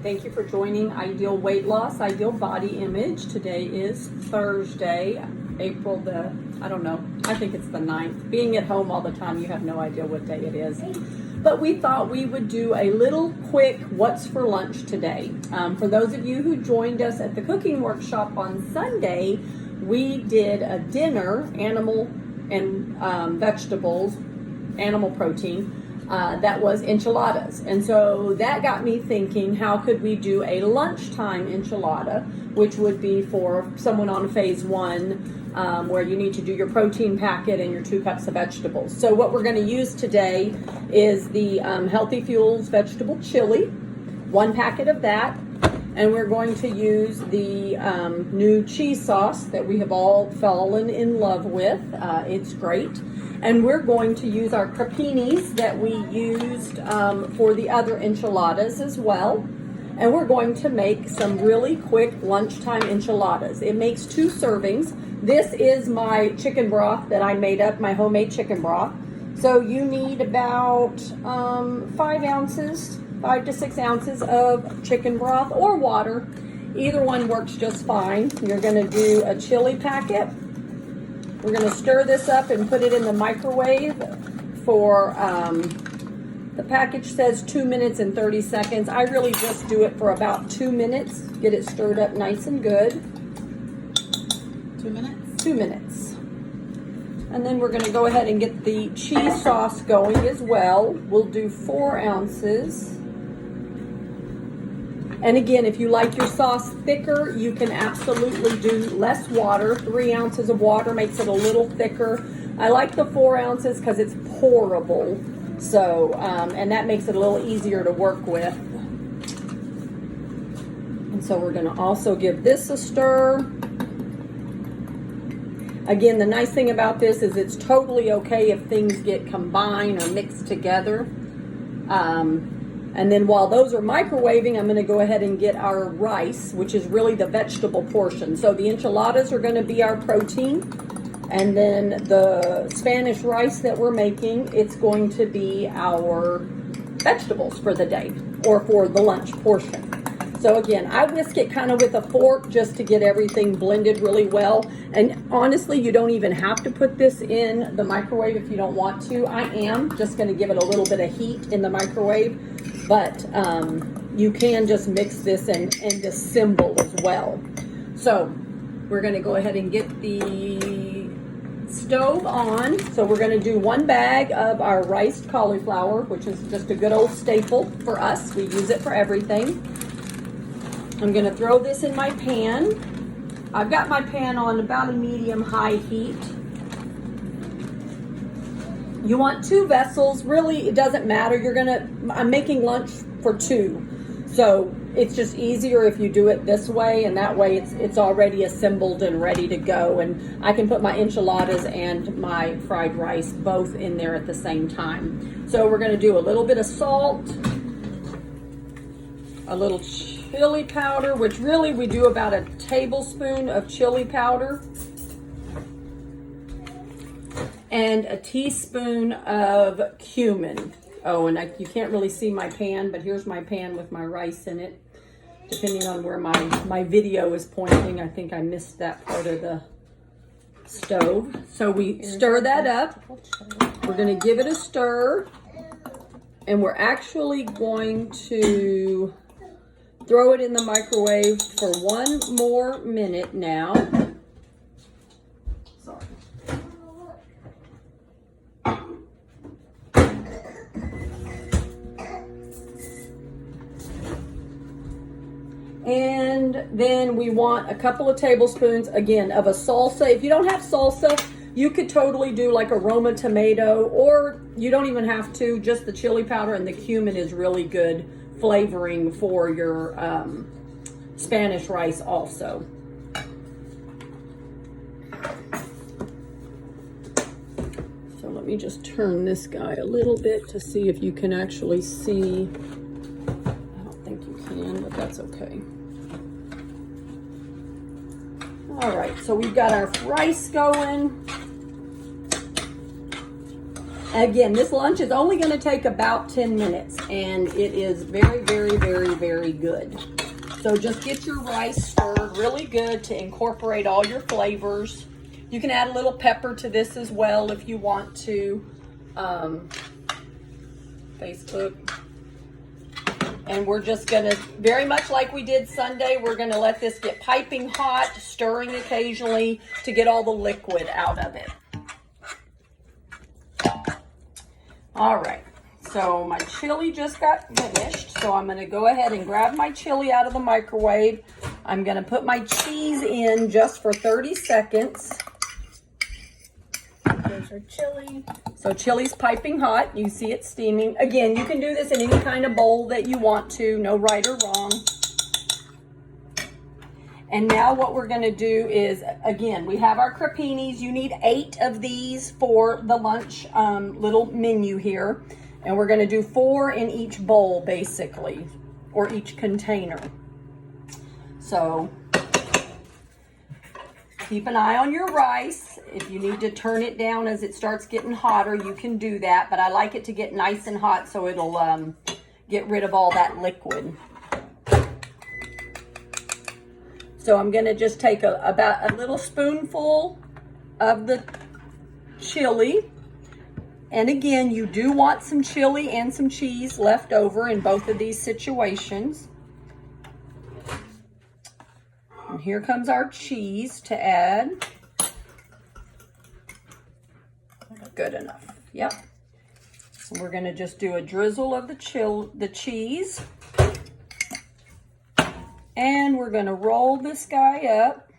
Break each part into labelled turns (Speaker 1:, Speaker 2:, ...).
Speaker 1: Thank you for joining Ideal Weight Loss, Ideal Body Image. Today is Thursday, April the, I don't know, I think it's the 9th. Being at home all the time, you have no idea what day it is. But we thought we would do a little quick what's for lunch today. For those of you who joined us at the cooking workshop on Sunday, we did a dinner, animal and vegetables, animal protein, that was enchiladas. And so that got me thinking, how could we do a lunchtime enchilada, which would be for someone on phase 1, where you need to do your protein packet and your 2 cups of vegetables. So what we're going to use today is the Healthy Fuels vegetable chili, 1 packet of that. And we're going to use the new cheese sauce that we have all fallen in love with. It's great. And we're going to use our crapinis that we used for the other enchiladas as well. And we're going to make some really quick lunchtime enchiladas. It makes 2 servings. This is my chicken broth that I made up, my homemade chicken broth. So you need about 5 to 6 ounces of chicken broth or water. Either one works just fine. You're going to do a chili packet. We're going to stir this up and put it in the microwave for, the package says 2 minutes and 30 seconds. I really just do it for about 2 minutes. Get it stirred up nice and good.
Speaker 2: 2 minutes?
Speaker 1: 2 minutes. And then we're going to go ahead and get the cheese sauce going as well. We'll do 4 ounces. And again, if you like your sauce thicker, you can absolutely do less water. 3 ounces of water makes it a little thicker. I like the 4 ounces because it's pourable. So, and that makes it a little easier to work with. And so we're going to also give this a stir. Again, the nice thing about this is it's totally okay if things get combined or mixed together. And then while those are microwaving, I'm going to go ahead and get our rice, which is really the vegetable portion. So the enchiladas are going to be our protein. And then the Spanish rice that we're making, it's going to be our vegetables for the day or for the lunch portion. So again, I whisk it kind of with a fork just to get everything blended really well. And honestly, you don't even have to put this in the microwave if you don't want to. I am just going to give it a little bit of heat in the microwave. But you can just mix this and disassemble as well. So we're going to go ahead and get the stove on. So we're going to do 1 bag of our riced cauliflower, which is just a good old staple for us. We use it for everything. I'm going to throw this in my pan. I've got my pan on about a medium-high heat. You want 2 vessels. Really, it doesn't matter. I'm making lunch for 2. So it's just easier if you do it this way, and that way it's already assembled and ready to go. And I can put my enchiladas and my fried rice both in there at the same time. So we're going to do a little bit of salt, a little chili powder, which really we do about a tablespoon of chili powder, and a teaspoon of cumin. Oh, and you can't really see my pan, but here's my pan with my rice in it. Depending on where my video is pointing, I think I missed that part of the stove. So we stir that up. We're going to give it a stir. And we're actually going to throw it in the microwave for 1 more minute now. Sorry. And then we want a couple of tablespoons, again, of a salsa. If you don't have salsa, you could totally do like a Roma tomato, or you don't even have to. Just the chili powder and the cumin is really good flavoring for your Spanish rice also. So let me just turn this guy a little bit to see if you can actually see. I don't think you can, but that's okay. All right, so we've got our rice going. Again, this lunch is only going to take about 10 minutes, and it is very, very, very, very good. So just get your rice stirred really good to incorporate all your flavors. You can add a little pepper to this as well if you want to. Facebook. And we're just going to, very much like we did Sunday, we're going to let this get piping hot, stirring occasionally to get all the liquid out of it. All right, so my chili just got finished, so I'm going to go ahead and grab my chili out of the microwave. I'm going to put my cheese in just for 30 seconds.
Speaker 2: There's our chili.
Speaker 1: So chili's piping hot. You see it steaming. Again, you can do this in any kind of bowl that you want to. No right or wrong. And now what we're going to do is, again, we have our crapinis. You need 8 of these for the lunch little menu here. And we're going to do 4 in each bowl, basically, or each container. So keep an eye on your rice. If you need to turn it down as it starts getting hotter, you can do that. But I like it to get nice and hot so it'll get rid of all that liquid. So I'm going to just take about a little spoonful of the chili. And again, you do want some chili and some cheese left over in both of these situations. And here comes our cheese to add. Good enough. Yep. So we're going to just do a drizzle of the cheese. And we're going to roll this guy up.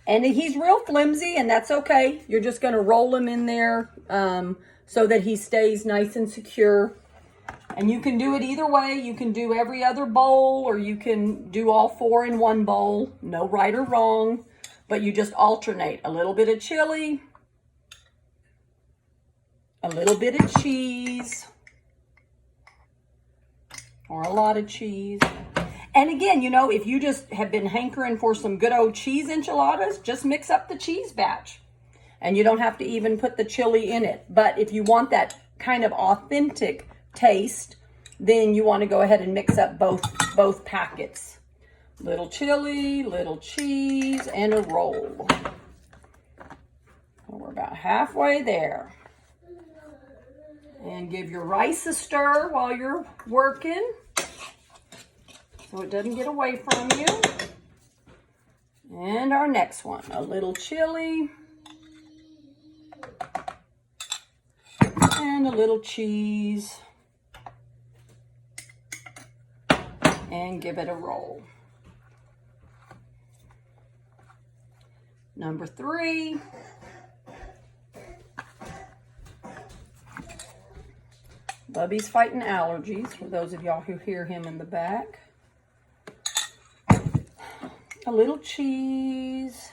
Speaker 1: And he's real flimsy, and that's okay. You're just going to roll him in there so that he stays nice and secure. And you can do it either way. You can do every other bowl, or you can do all 4 in one bowl. No right or wrong, but you just alternate. A little bit of chili, a little bit of cheese, or a lot of cheese. And again, you know, if you just have been hankering for some good old cheese enchiladas, just mix up the cheese batch. And you don't have to even put the chili in it. But if you want that kind of authentic taste, then you want to go ahead and mix up both packets. Little chili, little cheese, and a roll. We're about halfway there. And give your rice a stir while you're working, so it doesn't get away from you. And our next one, a little chili and a little cheese, and give it a roll. Number 3. Bubby's fighting allergies, for those of y'all who hear him in the back. A little cheese,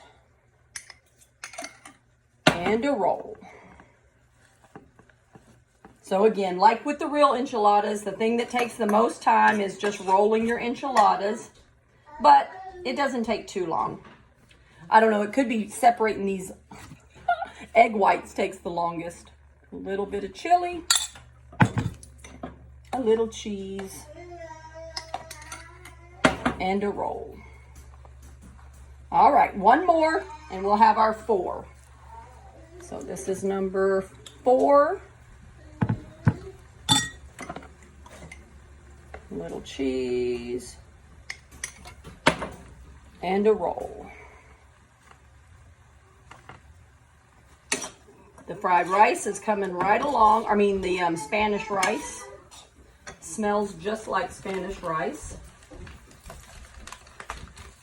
Speaker 1: and a roll. So again, like with the real enchiladas, the thing that takes the most time is just rolling your enchiladas, but it doesn't take too long. I don't know, it could be separating these egg whites takes the longest. A little bit of chili, a little cheese, and a roll. All right, one more, and we'll have our 4. So this is number 4. A little cheese, and a roll. The fried rice is coming right along. I mean, the Spanish rice smells just like Spanish rice.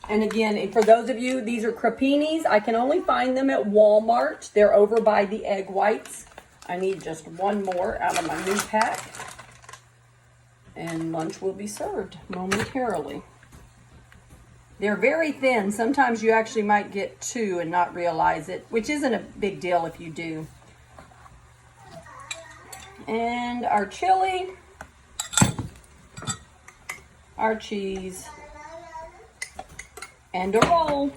Speaker 1: And again, for those of you, these are crapinis. I can only find them at Walmart. They're over by the egg whites. I need just one more out of my new pack. And lunch will be served momentarily. They're very thin. Sometimes you actually might get 2 and not realize it, which isn't a big deal if you do. And our chili, our cheese, and a roll.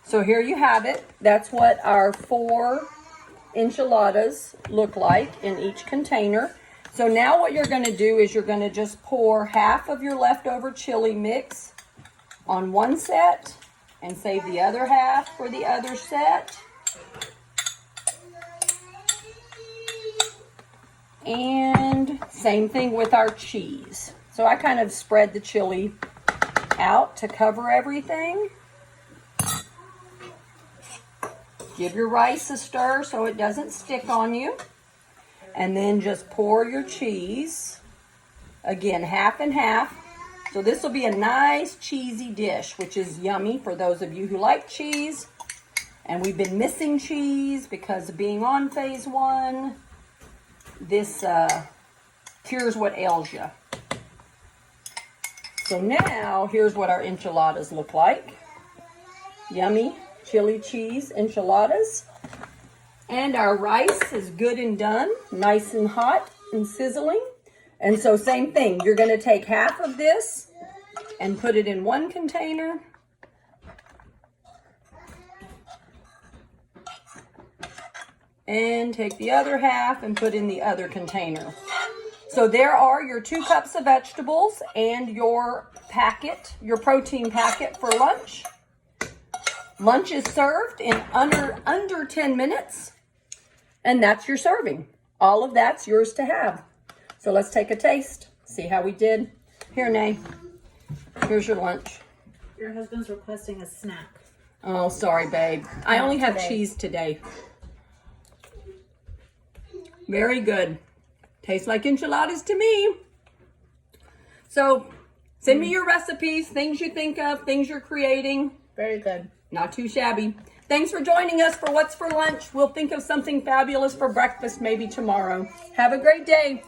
Speaker 1: So here you have it. That's what our 4 enchiladas look like in each container. So now what you're going to do is you're going to just pour half of your leftover chili mix on one set and save the other half for the other set. And same thing with our cheese. So I kind of spread the chili out to cover everything. Give your rice a stir so it doesn't stick on you. And then just pour your cheese. Again, half and half. So this will be a nice cheesy dish, which is yummy for those of you who like cheese. And we've been missing cheese because of being on phase 1. This cures what ails you. So now, here's what our enchiladas look like. Yummy chili cheese enchiladas. And our rice is good and done, nice and hot and sizzling. And so same thing, you're going to take half of this and put it in one container. And take the other half and put in the other container. So there are your 2 cups of vegetables and your packet, your protein packet for lunch. Lunch is served in under 10 minutes. And that's your serving. All of that's yours to have. So let's take a taste. See how we did. Here, Nay. Here's your lunch.
Speaker 2: Your husband's requesting a snack.
Speaker 1: Oh, sorry, babe. I only have
Speaker 2: today.
Speaker 1: cheese today. Very good. Tastes like enchiladas to me. So send me your recipes, things you think of, things you're creating.
Speaker 2: Very good.
Speaker 1: Not too shabby. Thanks for joining us for What's for Lunch. We'll think of something fabulous for breakfast maybe tomorrow. Have a great day.